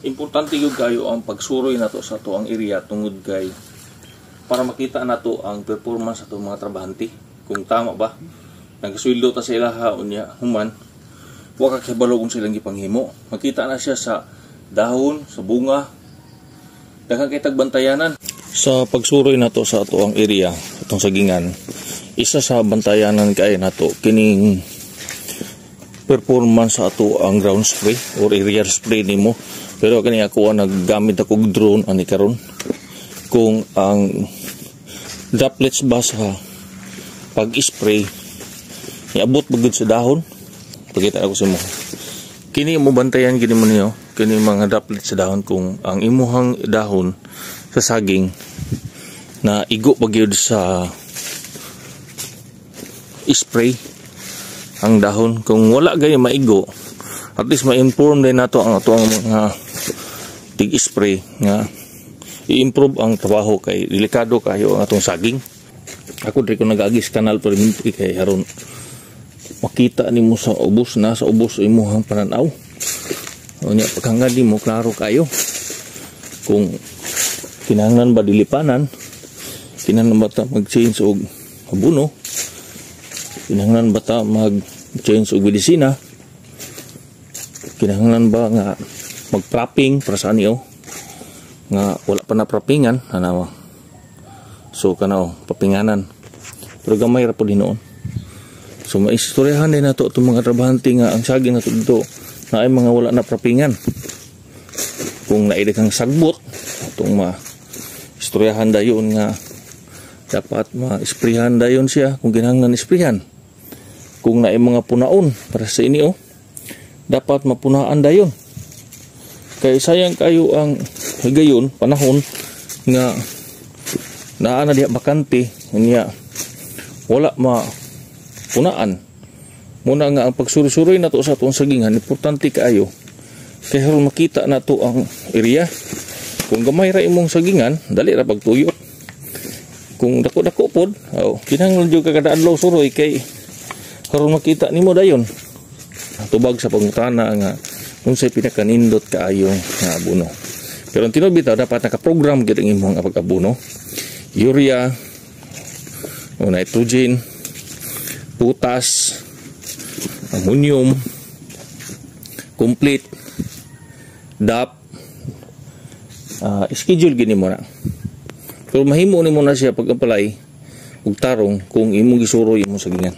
Importante yung kayo ang pagsuroy na to sa to ang area tungod kay para makita na to ang performance sa to mga trabahante. Kung tama ba, nagsweldo ta sa ilaha unya human, wa ka kabalo kung silang gipanghimo. Makita na siya sa dahon, sa bunga, daghang kay tagbantayanan. Sa pagsuroy na to sa to ang area, itong sagingan, isa sa bantayanan kay na to kining performance sa ato ang ground spray or area spray nimo. Pero kani ako naggamit ako drone ani karon kung ang droplets ba sa pag-spray iabot bagud sa dahon. Pakita ako sa mo. Kini mo bantayan kini mo niyo kini mga droplets sa dahon kung ang imuhang dahon sa saging na igo bagyod sa spray ang dahon. Kung wala gay maigo, at least ma-inform din nato ang ato ang mga tig-spray nga i-improve ang trabaho kay delikado kayo ang atong saging. Ako diri ko nag-agis kanal permanente kay haron makita nimo sa ubos na sa ubos imong pananaw. Unya pagkanga di mo klaro kayo kung kinahanglan ba dilipanan, kinahanglan ba ta mag-change og abono, kinahanglan ba ta mag-change og medisina, kinahanglan ba nga mag-propping para sa niyo nga wala pa na proppingan ana so kanaw papinganan pero gamay ra po din noon. So maistoryahan din nato itong mga trabahante nga ang saging nato dito na ay mga wala na proppingan. Kung naide kang sagbot itong maistoryahan dayon nga dapat ma-sprayhan dayon siya kung kinahanglan isprayhan. Kung naay mga punaon para sa inyo dapat mapunaan dayon. Kay sayang kayo ang higayon panahon nga naa na diha bakante niya wala mapunaan. Muna nga ang pagsuroy-suroy nato sa atong sagingan importante kaayo. Kay haron makita nato ang area. Kung gamay ra imong sagingan, dali ra pagtuyot. Kung dako-dako pod, kinahanglan jud kada adlaw suroy kay haron makita nimo dayon. Tubag sa pangutana nga unsay pinakanindot kaayo nga abono. Pero ang tinuod bitaw dapat naka-program gid ang imong pag-abono. Urea, nitrogen, potas, ammonium, complete, DAP, schedule gini mo na. Pero mahimo nimo na siya pag-apply og tarong kung imong gisuroy imong sagingan.